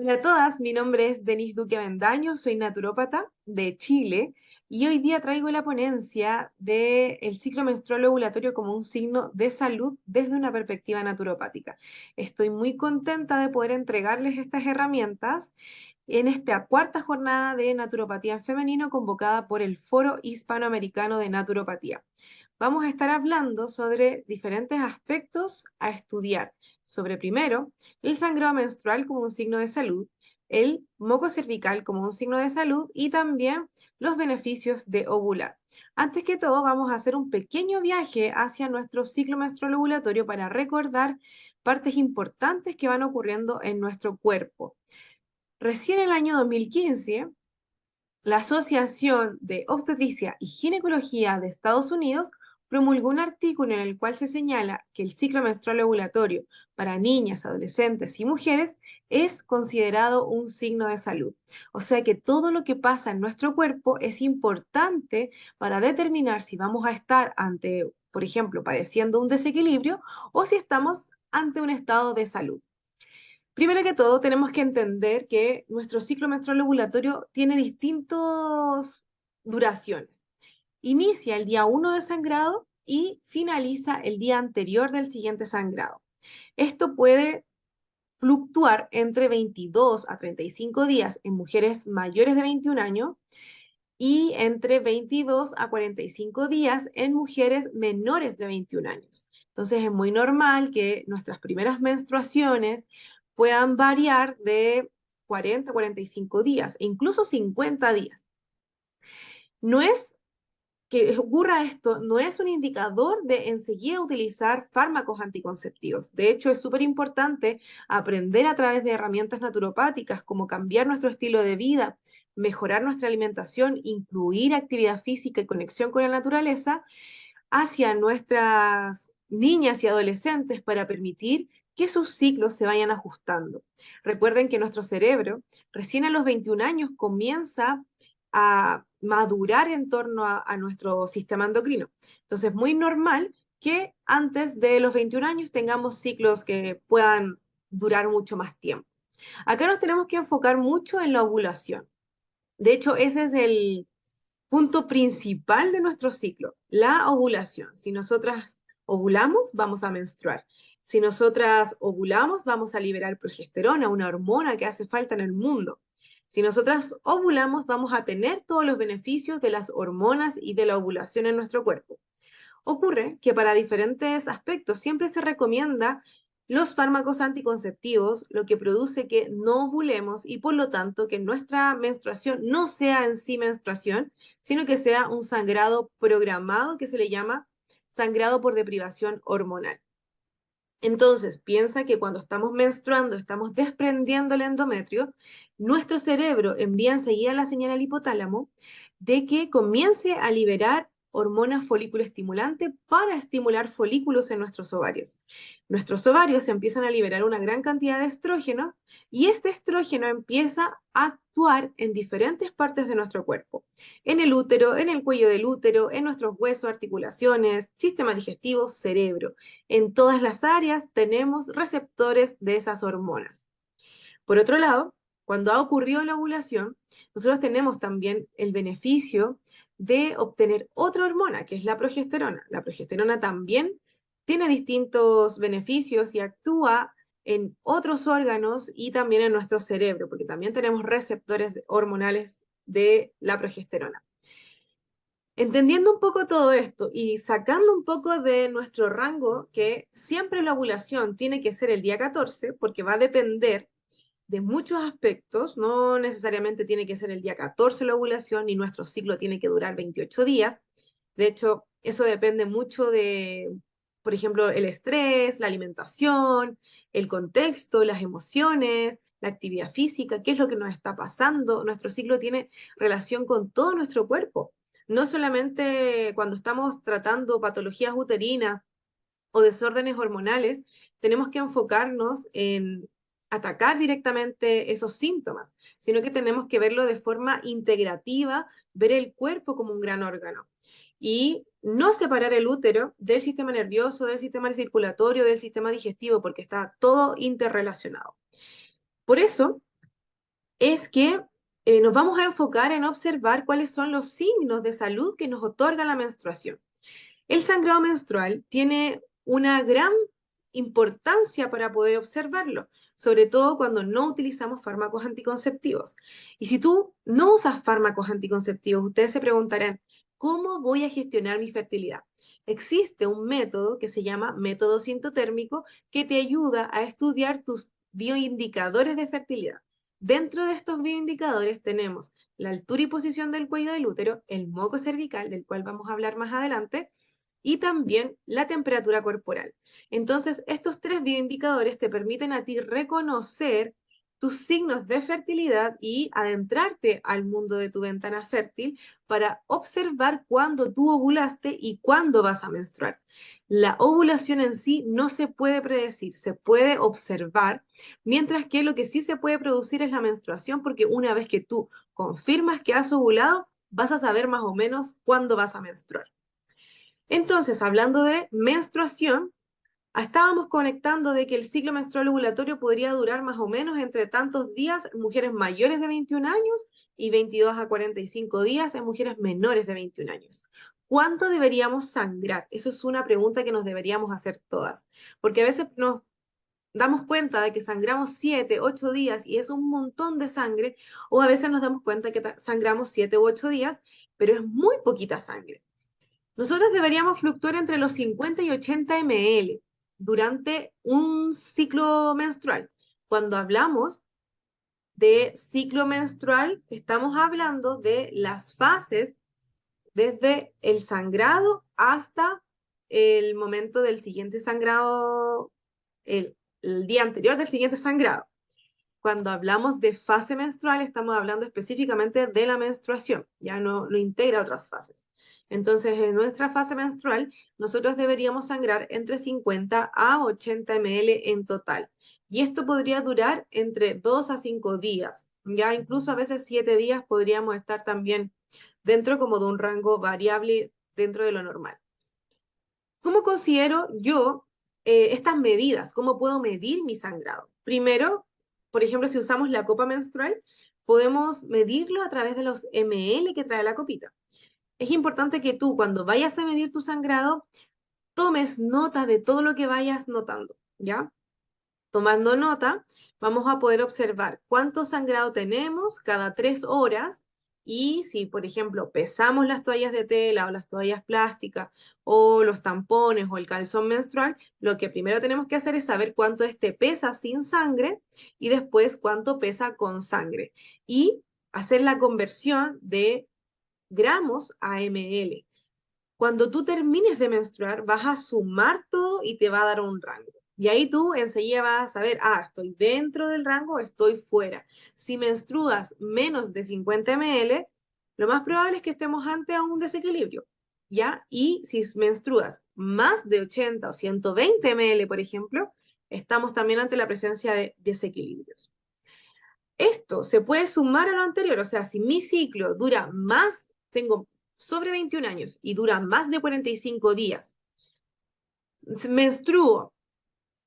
Hola a todas, mi nombre es Denise Duque Avendaño, soy naturópata de Chile y hoy día traigo la ponencia del ciclo menstrual ovulatorio como un signo de salud desde una perspectiva naturopática. Estoy muy contenta de poder entregarles estas herramientas en esta cuarta jornada de naturopatía en femenino convocada por el Foro Hispanoamericano de Naturopatía. Vamos a estar hablando sobre diferentes aspectos a estudiar, sobre primero el sangrado menstrual como un signo de salud, el moco cervical como un signo de salud y también los beneficios de ovular. Antes que todo, vamos a hacer un pequeño viaje hacia nuestro ciclo menstrual ovulatorio para recordar partes importantes que van ocurriendo en nuestro cuerpo. Recién en el año 2015, la Asociación de Obstetricia y Ginecología de Estados Unidos promulgó un artículo en el cual se señala que el ciclo menstrual ovulatorio para niñas, adolescentes y mujeres es considerado un signo de salud. O sea que todo lo que pasa en nuestro cuerpo es importante para determinar si vamos a estar ante, por ejemplo, padeciendo un desequilibrio o si estamos ante un estado de salud. Primero que todo, tenemos que entender que nuestro ciclo menstrual ovulatorio tiene distintas duraciones. Inicia el día 1 de sangrado y finaliza el día anterior del siguiente sangrado. Esto puede fluctuar entre 22 a 35 días en mujeres mayores de 21 años y entre 22 a 45 días en mujeres menores de 21 años. Entonces es muy normal que nuestras primeras menstruaciones puedan variar de 40 a 45 días e incluso 50 días. No es que ocurra esto, no es un indicador de enseguida utilizar fármacos anticonceptivos. De hecho, es súper importante aprender a través de herramientas naturopáticas como cambiar nuestro estilo de vida, mejorar nuestra alimentación, incluir actividad física y conexión con la naturaleza hacia nuestras niñas y adolescentes para permitir que sus ciclos se vayan ajustando. Recuerden que nuestro cerebro recién a los 21 años comienza a madurar en torno a nuestro sistema endocrino. Entonces, es muy normal que antes de los 21 años tengamos ciclos que puedan durar mucho más tiempo. Acá nos tenemos que enfocar mucho en la ovulación. De hecho, ese es el punto principal de nuestro ciclo, la ovulación. Si nosotras ovulamos, vamos a menstruar. Si nosotras ovulamos, vamos a liberar progesterona, una hormona que hace falta en el mundo. Si nosotras ovulamos, vamos a tener todos los beneficios de las hormonas y de la ovulación en nuestro cuerpo. Ocurre que para diferentes aspectos siempre se recomienda los fármacos anticonceptivos, lo que produce que no ovulemos y por lo tanto que nuestra menstruación no sea en sí menstruación, sino que sea un sangrado programado que se le llama sangrado por deprivación hormonal. Entonces, piensa que cuando estamos menstruando, estamos desprendiendo el endometrio, nuestro cerebro envía enseguida la señal al hipotálamo de que comience a liberar hormonas folículo estimulante para estimular folículos en nuestros ovarios. Nuestros ovarios empiezan a liberar una gran cantidad de estrógeno y este estrógeno empieza a actuar en diferentes partes de nuestro cuerpo, en el útero, en el cuello del útero, en nuestros huesos, articulaciones, sistema digestivo, cerebro. En todas las áreas tenemos receptores de esas hormonas. Por otro lado, cuando ha ocurrido la ovulación, nosotros tenemos también el beneficio de obtener otra hormona, que es la progesterona. La progesterona también tiene distintos beneficios y actúa en otros órganos y también en nuestro cerebro, porque también tenemos receptores hormonales de la progesterona. Entendiendo un poco todo esto y sacando un poco de nuestro rango, que siempre la ovulación tiene que ser el día 14, porque va a depender de muchos aspectos, no necesariamente tiene que ser el día 14 la ovulación, y nuestro ciclo tiene que durar 28 días. De hecho, eso depende mucho de, por ejemplo, el estrés, la alimentación, el contexto, las emociones, la actividad física, qué es lo que nos está pasando. Nuestro ciclo tiene relación con todo nuestro cuerpo, no solamente cuando estamos tratando patologías uterinas o desórdenes hormonales, tenemos que enfocarnos en atacar directamente esos síntomas, sino que tenemos que verlo de forma integrativa, ver el cuerpo como un gran órgano y no separar el útero del sistema nervioso, del sistema circulatorio, del sistema digestivo, porque está todo interrelacionado. Por eso, es que nos vamos a enfocar en observar cuáles son los signos de salud que nos otorga la menstruación. El sangrado menstrual tiene una gran importancia para poder observarlo, sobre todo cuando no utilizamos fármacos anticonceptivos. Y si tú no usas fármacos anticonceptivos, ustedes se preguntarán, ¿cómo voy a gestionar mi fertilidad? Existe un método que se llama método sintotérmico que te ayuda a estudiar tus bioindicadores de fertilidad. Dentro de estos bioindicadores tenemos la altura y posición del cuello del útero, el moco cervical, del cual vamos a hablar más adelante, y también la temperatura corporal. Entonces, estos tres bioindicadores te permiten a ti reconocer tus signos de fertilidad y adentrarte al mundo de tu ventana fértil para observar cuándo tú ovulaste y cuándo vas a menstruar. La ovulación en sí no se puede predecir, se puede observar, mientras que lo que sí se puede producir es la menstruación, porque una vez que tú confirmas que has ovulado, vas a saber más o menos cuándo vas a menstruar. Entonces, hablando de menstruación, estábamos conectando de que el ciclo menstrual ovulatorio podría durar más o menos entre tantos días en mujeres mayores de 21 años y 22 a 45 días en mujeres menores de 21 años. ¿Cuánto deberíamos sangrar? Eso es una pregunta que nos deberíamos hacer todas, porque a veces nos damos cuenta de que sangramos 7, 8 días y es un montón de sangre, o a veces nos damos cuenta que sangramos 7 u 8 días, pero es muy poquita sangre. Nosotros deberíamos fluctuar entre los 50 y 80 ml durante un ciclo menstrual. Cuando hablamos de ciclo menstrual, estamos hablando de las fases desde el sangrado hasta el momento del siguiente sangrado, el día anterior del siguiente sangrado. Cuando hablamos de fase menstrual, estamos hablando específicamente de la menstruación, ya no integra otras fases. Entonces, en nuestra fase menstrual, nosotros deberíamos sangrar entre 50 a 80 ml en total. Y esto podría durar entre 2 a 5 días. Ya incluso a veces 7 días podríamos estar también dentro como de un rango variable dentro de lo normal. ¿Cómo considero yo estas medidas? ¿Cómo puedo medir mi sangrado? Primero, por ejemplo, si usamos la copa menstrual, podemos medirlo a través de los ml que trae la copita. Es importante que tú, cuando vayas a medir tu sangrado, tomes nota de todo lo que vayas notando, ¿ya? Tomando nota, vamos a poder observar cuánto sangrado tenemos cada 3 horas y si, por ejemplo, pesamos las toallas de tela o las toallas plásticas o los tampones o el calzón menstrual, lo que primero tenemos que hacer es saber cuánto este pesa sin sangre y después cuánto pesa con sangre y hacer la conversión de gramos a ml. Cuando tú termines de menstruar, vas a sumar todo y te va a dar un rango. Y ahí tú enseguida vas a saber, estoy dentro del rango o estoy fuera. Si menstruas menos de 50 ml, lo más probable es que estemos ante a un desequilibrio, ¿ya? Y si menstruas más de 80 o 120 ml, por ejemplo, estamos también ante la presencia de desequilibrios. Esto se puede sumar a lo anterior, o sea, si mi ciclo dura más, tengo sobre 21 años y dura más de 45 días, menstruo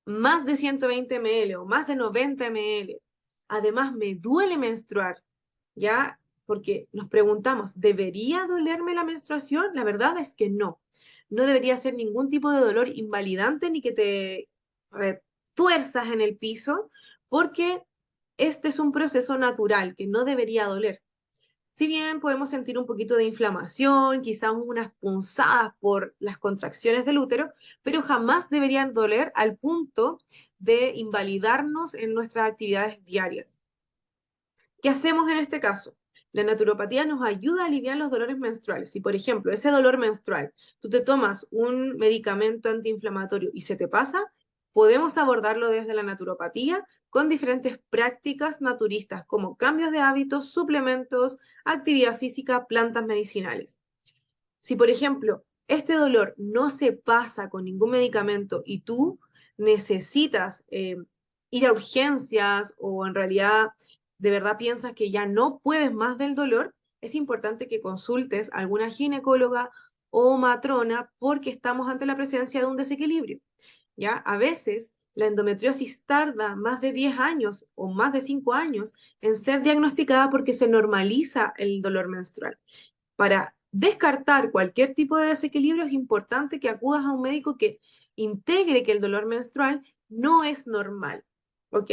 más de 120 ml o más de 90 ml, además me duele menstruar, ¿ya? Porque nos preguntamos, ¿debería dolerme la menstruación? La verdad es que no. No debería ser ningún tipo de dolor invalidante ni que te retuerzas en el piso, porque este es un proceso natural que no debería doler. Si bien podemos sentir un poquito de inflamación, quizás unas punzadas por las contracciones del útero, pero jamás deberían doler al punto de invalidarnos en nuestras actividades diarias. ¿Qué hacemos en este caso? La naturopatía nos ayuda a aliviar los dolores menstruales. Si, por ejemplo, ese dolor menstrual, tú te tomas un medicamento antiinflamatorio y se te pasa, podemos abordarlo desde la naturopatía con diferentes prácticas naturistas como cambios de hábitos, suplementos, actividad física, plantas medicinales. Si, por ejemplo, este dolor no se pasa con ningún medicamento y tú necesitas ir a urgencias o en realidad de verdad piensas que ya no puedes más del dolor, es importante que consultes a alguna ginecóloga o matrona porque estamos ante la presencia de un desequilibrio. ¿Ya? A veces la endometriosis tarda más de 10 años o más de 5 años en ser diagnosticada porque se normaliza el dolor menstrual. Para descartar cualquier tipo de desequilibrio es importante que acudas a un médico que integre que el dolor menstrual no es normal, ¿ok?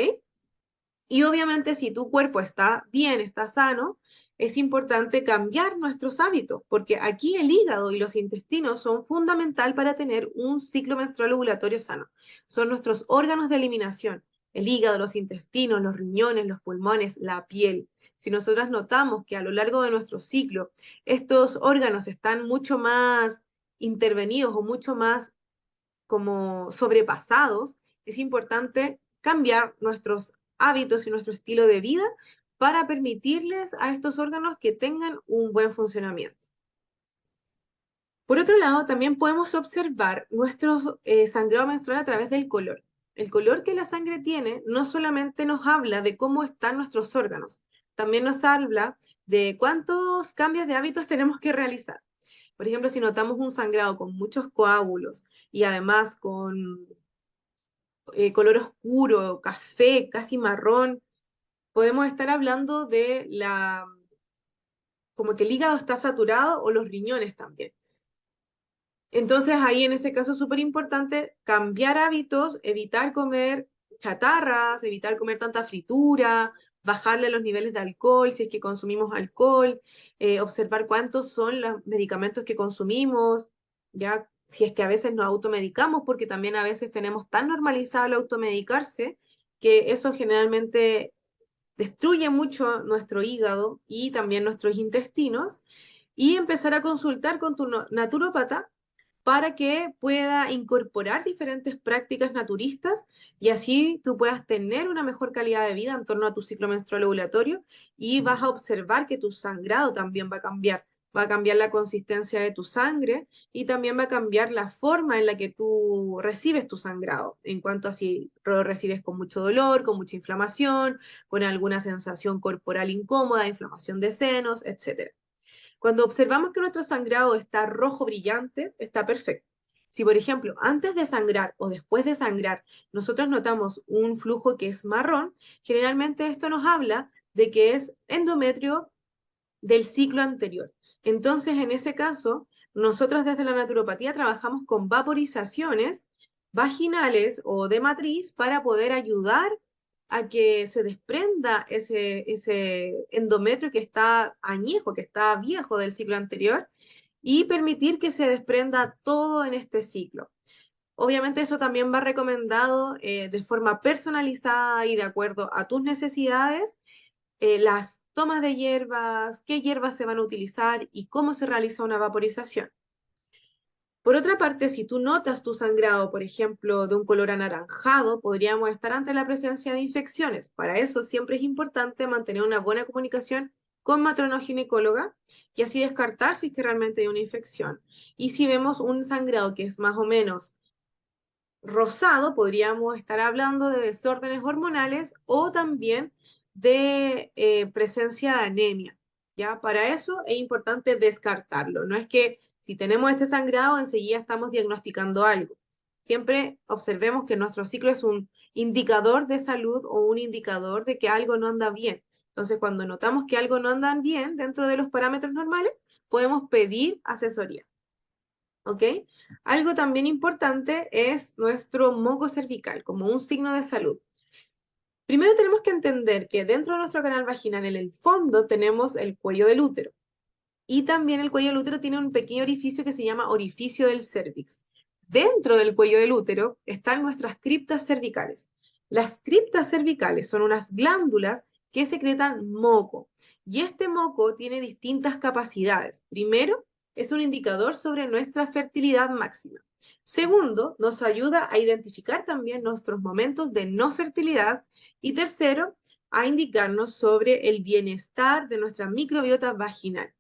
Y obviamente si tu cuerpo está bien, está sano, es importante cambiar nuestros hábitos, porque aquí el hígado y los intestinos son fundamental para tener un ciclo menstrual ovulatorio sano. Son nuestros órganos de eliminación, el hígado, los intestinos, los riñones, los pulmones, la piel. Si nosotras notamos que a lo largo de nuestro ciclo estos órganos están mucho más intervenidos o mucho más como sobrepasados, es importante cambiar nuestros hábitos y nuestro estilo de vida para permitirles a estos órganos que tengan un buen funcionamiento. Por otro lado, también podemos observar nuestro sangrado menstrual a través del color. El color que la sangre tiene no solamente nos habla de cómo están nuestros órganos, también nos habla de cuántos cambios de hábitos tenemos que realizar. Por ejemplo, si notamos un sangrado con muchos coágulos y además con color oscuro, café, casi marrón, podemos estar hablando de como que el hígado está saturado o los riñones también. Entonces ahí en ese caso es súper importante cambiar hábitos, evitar comer chatarras, evitar comer tanta fritura, bajarle los niveles de alcohol si es que consumimos alcohol, observar cuántos son los medicamentos que consumimos, ya si es que a veces nos automedicamos, porque también a veces tenemos tan normalizado el automedicarse que eso generalmente destruye mucho nuestro hígado y también nuestros intestinos, y empezar a consultar con tu naturópata para que pueda incorporar diferentes prácticas naturistas y así tú puedas tener una mejor calidad de vida en torno a tu ciclo menstrual ovulatorio y vas a observar que tu sangrado también va a cambiar la consistencia de tu sangre y también va a cambiar la forma en la que tú recibes tu sangrado, en cuanto a si lo recibes con mucho dolor, con mucha inflamación, con alguna sensación corporal incómoda, inflamación de senos, etcétera. Cuando observamos que nuestro sangrado está rojo brillante, está perfecto. Si, por ejemplo, antes de sangrar o después de sangrar, nosotros notamos un flujo que es marrón, generalmente esto nos habla de que es endometrio del ciclo anterior. Entonces, en ese caso, nosotros desde la naturopatía trabajamos con vaporizaciones vaginales o de matriz para poder ayudar a que se desprenda ese endometrio que está añejo, que está viejo del ciclo anterior, y permitir que se desprenda todo en este ciclo. Obviamente eso también va recomendado de forma personalizada y de acuerdo a tus necesidades, las tomas de hierbas, qué hierbas se van a utilizar y cómo se realiza una vaporización. Por otra parte, si tú notas tu sangrado, por ejemplo, de un color anaranjado, podríamos estar ante la presencia de infecciones. Para eso siempre es importante mantener una buena comunicación con matronoginecóloga y así descartar si es que realmente hay una infección. Y si vemos un sangrado que es más o menos rosado, podríamos estar hablando de desórdenes hormonales o también de presencia de anemia. ¿Ya? Para eso es importante descartarlo. No es que si tenemos este sangrado, enseguida estamos diagnosticando algo. Siempre observemos que nuestro ciclo es un indicador de salud o un indicador de que algo no anda bien. Entonces, cuando notamos que algo no anda bien dentro de los parámetros normales, podemos pedir asesoría. ¿Ok? Algo también importante es nuestro moco cervical como un signo de salud. Primero tenemos que entender que dentro de nuestro canal vaginal, en el fondo, tenemos el cuello del útero. Y también el cuello del útero tiene un pequeño orificio que se llama orificio del cérvix. Dentro del cuello del útero están nuestras criptas cervicales. Las criptas cervicales son unas glándulas que secretan moco. Y este moco tiene distintas capacidades. Primero, es un indicador sobre nuestra fertilidad máxima. Segundo, nos ayuda a identificar también nuestros momentos de no fertilidad. Y tercero, a indicarnos sobre el bienestar de nuestra microbiota vaginal.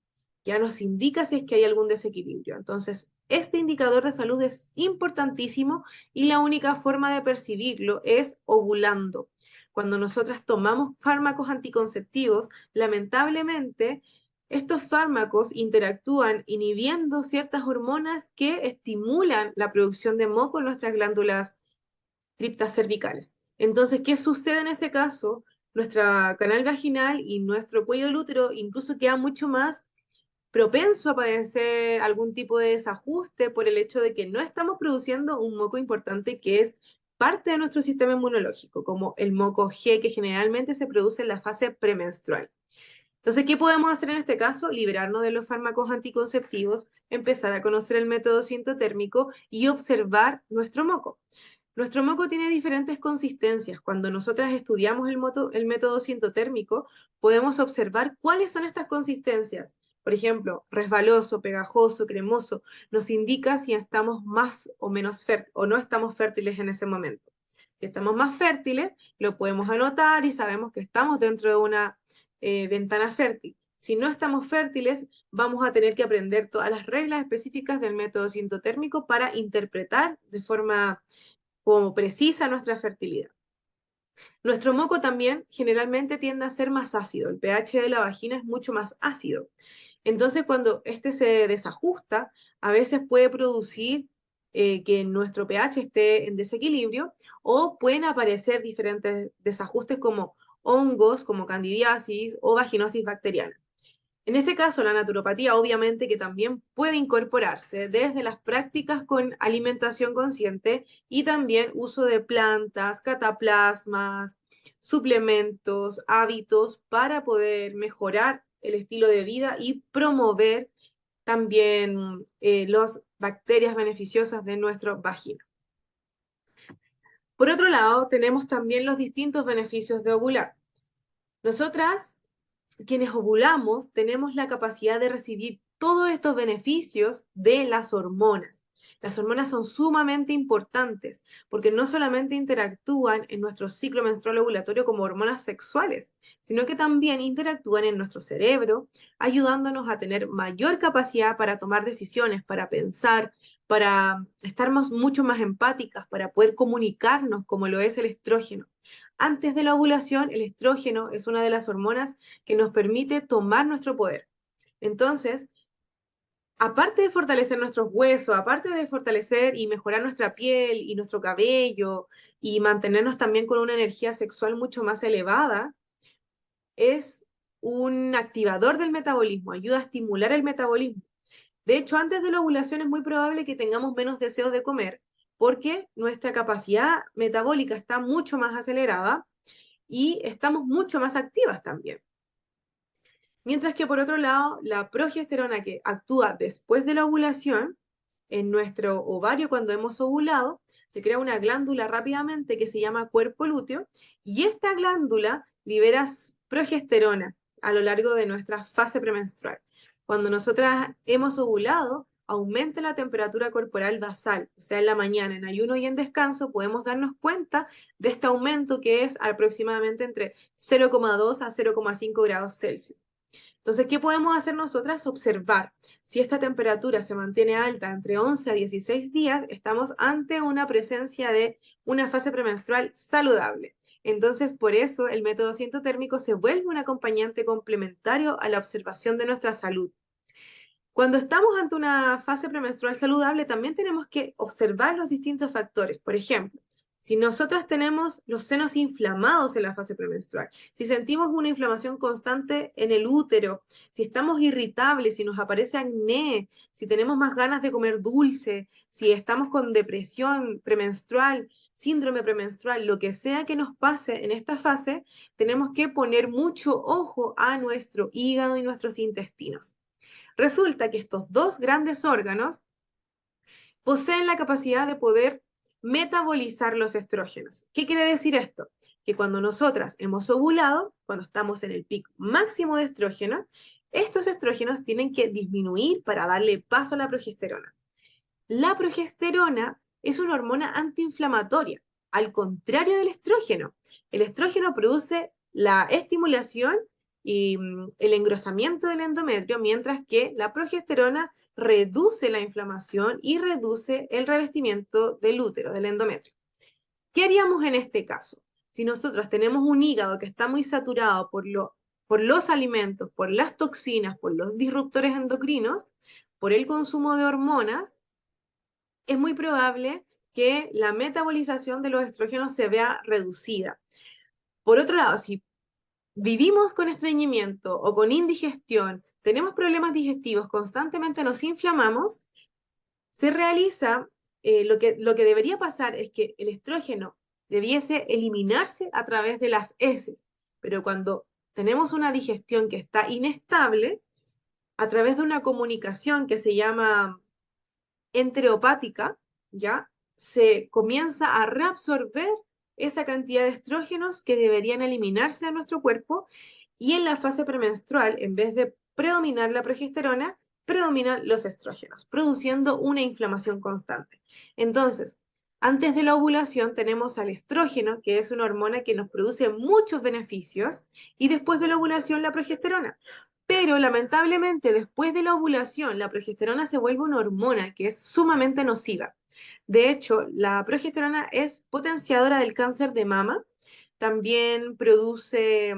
Ya nos indica si es que hay algún desequilibrio. Entonces, este indicador de salud es importantísimo y la única forma de percibirlo es ovulando. Cuando nosotras tomamos fármacos anticonceptivos, lamentablemente, estos fármacos interactúan inhibiendo ciertas hormonas que estimulan la producción de moco en nuestras glándulas criptas cervicales. Entonces, ¿qué sucede en ese caso? Nuestro canal vaginal y nuestro cuello del útero incluso queda mucho más propenso a padecer algún tipo de desajuste por el hecho de que no estamos produciendo un moco importante que es parte de nuestro sistema inmunológico, como el moco G que generalmente se produce en la fase premenstrual. Entonces, ¿qué podemos hacer en este caso? Liberarnos de los fármacos anticonceptivos, empezar a conocer el método sintotérmico y observar nuestro moco. Nuestro moco tiene diferentes consistencias. Cuando nosotras estudiamos el método sintotérmico, podemos observar cuáles son estas consistencias. Por ejemplo, resbaloso, pegajoso, cremoso, nos indica si estamos más o menos fértiles o no estamos fértiles en ese momento. Si estamos más fértiles, lo podemos anotar y sabemos que estamos dentro de una ventana fértil. Si no estamos fértiles, vamos a tener que aprender todas las reglas específicas del método sintotérmico para interpretar de forma como precisa nuestra fertilidad. Nuestro moco también generalmente tiende a ser más ácido, el pH de la vagina es mucho más ácido. Entonces, cuando este se desajusta, a veces puede producir que nuestro pH esté en desequilibrio o pueden aparecer diferentes desajustes como hongos, como candidiasis o vaginosis bacteriana. En este caso, la naturopatía obviamente que también puede incorporarse desde las prácticas con alimentación consciente y también uso de plantas, cataplasmas, suplementos, hábitos para poder mejorar el estilo de vida y promover también las bacterias beneficiosas de nuestro vagina. Por otro lado, tenemos también los distintos beneficios de ovular. Nosotras quienes ovulamos tenemos la capacidad de recibir todos estos beneficios de las hormonas. Las hormonas son sumamente importantes porque no solamente interactúan en nuestro ciclo menstrual ovulatorio como hormonas sexuales, sino que también interactúan en nuestro cerebro, ayudándonos a tener mayor capacidad para tomar decisiones, para pensar, para estar mucho más empáticas, para poder comunicarnos como lo es el estrógeno. Antes de la ovulación, el estrógeno es una de las hormonas que nos permite tomar nuestro poder. Entonces, aparte de fortalecer nuestros huesos, aparte de fortalecer y mejorar nuestra piel y nuestro cabello y mantenernos también con una energía sexual mucho más elevada, es un activador del metabolismo, ayuda a estimular el metabolismo. De hecho, antes de la ovulación es muy probable que tengamos menos deseos de comer porque nuestra capacidad metabólica está mucho más acelerada y estamos mucho más activas también. Mientras que por otro lado, la progesterona que actúa después de la ovulación, en nuestro ovario cuando hemos ovulado, se crea una glándula rápidamente que se llama cuerpo lúteo y esta glándula libera progesterona a lo largo de nuestra fase premenstrual. Cuando nosotras hemos ovulado, aumenta la temperatura corporal basal, o sea, en la mañana, en ayuno y en descanso, podemos darnos cuenta de este aumento que es aproximadamente entre 0,2 a 0,5 grados Celsius. Entonces, ¿qué podemos hacer nosotras? Observar. Si esta temperatura se mantiene alta entre 11 a 16 días, estamos ante una presencia de una fase premenstrual saludable. Entonces, por eso el método sintotérmico se vuelve un acompañante complementario a la observación de nuestra salud. Cuando estamos ante una fase premenstrual saludable, también tenemos que observar los distintos factores. Por ejemplo, si nosotras tenemos los senos inflamados en la fase premenstrual, si sentimos una inflamación constante en el útero, si estamos irritables, si nos aparece acné, si tenemos más ganas de comer dulce, si estamos con depresión premenstrual, síndrome premenstrual, lo que sea que nos pase en esta fase, tenemos que poner mucho ojo a nuestro hígado y nuestros intestinos. Resulta que estos dos grandes órganos poseen la capacidad de poder metabolizar los estrógenos. ¿Qué quiere decir esto? Que cuando nosotras hemos ovulado, cuando estamos en el pico máximo de estrógeno, estos estrógenos tienen que disminuir para darle paso a la progesterona. La progesterona es una hormona antiinflamatoria, al contrario del estrógeno. El estrógeno produce la estimulación y el engrosamiento del endometrio, mientras que la progesterona reduce la inflamación y reduce el revestimiento del útero, del endometrio. ¿Qué haríamos en este caso? Si nosotros tenemos un hígado que está muy saturado por los alimentos, por las toxinas, por los disruptores endocrinos, por el consumo de hormonas, es muy probable que la metabolización de los estrógenos se vea reducida. Por otro lado, si vivimos con estreñimiento o con indigestión, tenemos problemas digestivos, constantemente nos inflamamos, se realiza, lo que debería pasar es que el estrógeno debiese eliminarse a través de las heces, pero cuando tenemos una digestión que está inestable, a través de una comunicación que se llama enteropática, ¿ya? Se comienza a reabsorber esa cantidad de estrógenos que deberían eliminarse de nuestro cuerpo y en la fase premenstrual, en vez de predominar la progesterona, predominan los estrógenos, produciendo una inflamación constante. Entonces, antes de la ovulación tenemos al estrógeno, que es una hormona que nos produce muchos beneficios, y después de la ovulación la progesterona. Pero lamentablemente después de la ovulación la progesterona se vuelve una hormona que es sumamente nociva. De hecho, la progesterona es potenciadora del cáncer de mama, también produce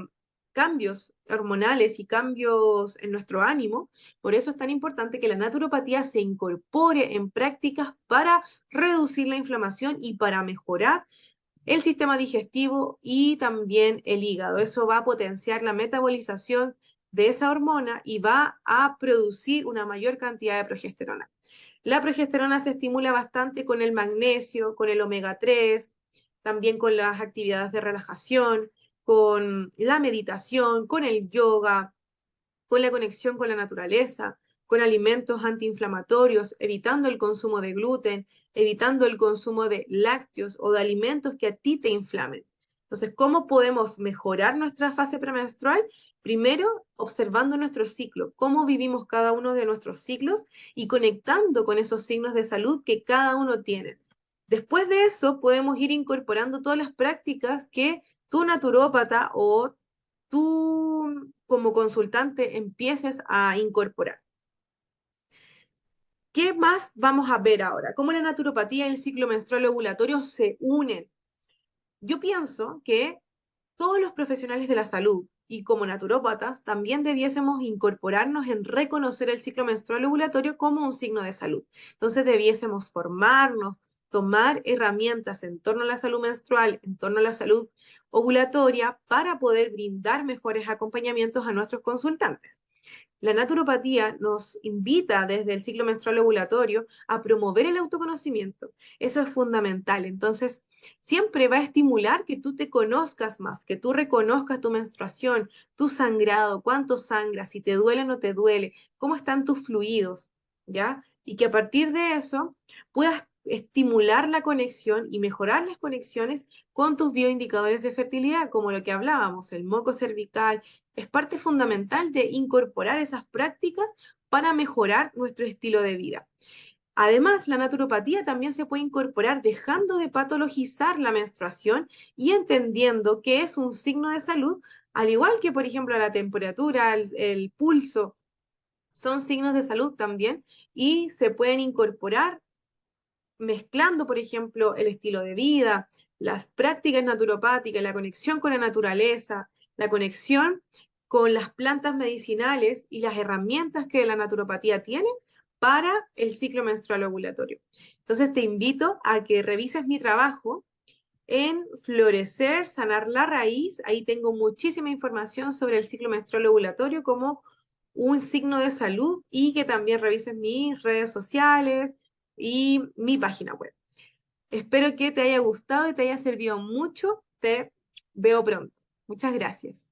cambios hormonales y cambios en nuestro ánimo. Por eso es tan importante que la naturopatía se incorpore en prácticas para reducir la inflamación y para mejorar el sistema digestivo y también el hígado. Eso va a potenciar la metabolización de esa hormona y va a producir una mayor cantidad de progesterona. La progesterona se estimula bastante con el magnesio, con el omega 3, también con las actividades de relajación, con la meditación, con el yoga, con la conexión con la naturaleza, con alimentos antiinflamatorios, evitando el consumo de gluten, evitando el consumo de lácteos o de alimentos que a ti te inflamen. Entonces, ¿cómo podemos mejorar nuestra fase premenstrual? Primero, observando nuestro ciclo, cómo vivimos cada uno de nuestros ciclos y conectando con esos signos de salud que cada uno tiene. Después de eso, podemos ir incorporando todas las prácticas que tu naturópata o tú como consultante empieces a incorporar. ¿Qué más vamos a ver ahora? ¿Cómo la naturopatía y el ciclo menstrual ovulatorio se unen? Yo pienso que todos los profesionales de la salud y como naturópatas también debiésemos incorporarnos en reconocer el ciclo menstrual ovulatorio como un signo de salud. Entonces debiésemos formarnos, tomar herramientas en torno a la salud menstrual, en torno a la salud ovulatoria para poder brindar mejores acompañamientos a nuestros consultantes. La naturopatía nos invita desde el ciclo menstrual ovulatorio a promover el autoconocimiento. Eso es fundamental. Entonces, siempre va a estimular que tú te conozcas más, que tú reconozcas tu menstruación, tu sangrado, cuánto sangras, si te duele o no te duele, cómo están tus fluidos, ¿ya? Y que a partir de eso puedas estimular la conexión y mejorar las conexiones con tus bioindicadores de fertilidad, como lo que hablábamos, el moco cervical, es parte fundamental de incorporar esas prácticas para mejorar nuestro estilo de vida. Además, la naturopatía también se puede incorporar dejando de patologizar la menstruación y entendiendo que es un signo de salud, al igual que, por ejemplo, la temperatura, el pulso, son signos de salud también y se pueden incorporar mezclando, por ejemplo, el estilo de vida, las prácticas naturopáticas, la conexión con la naturaleza, la conexión con las plantas medicinales y las herramientas que la naturopatía tiene para el ciclo menstrual ovulatorio. Entonces te invito a que revises mi trabajo en Florecer, Sanar la Raíz. Ahí tengo muchísima información sobre el ciclo menstrual ovulatorio como un signo de salud y que también revises mis redes sociales y mi página web. Espero que te haya gustado y te haya servido mucho. Te veo pronto. Muchas gracias.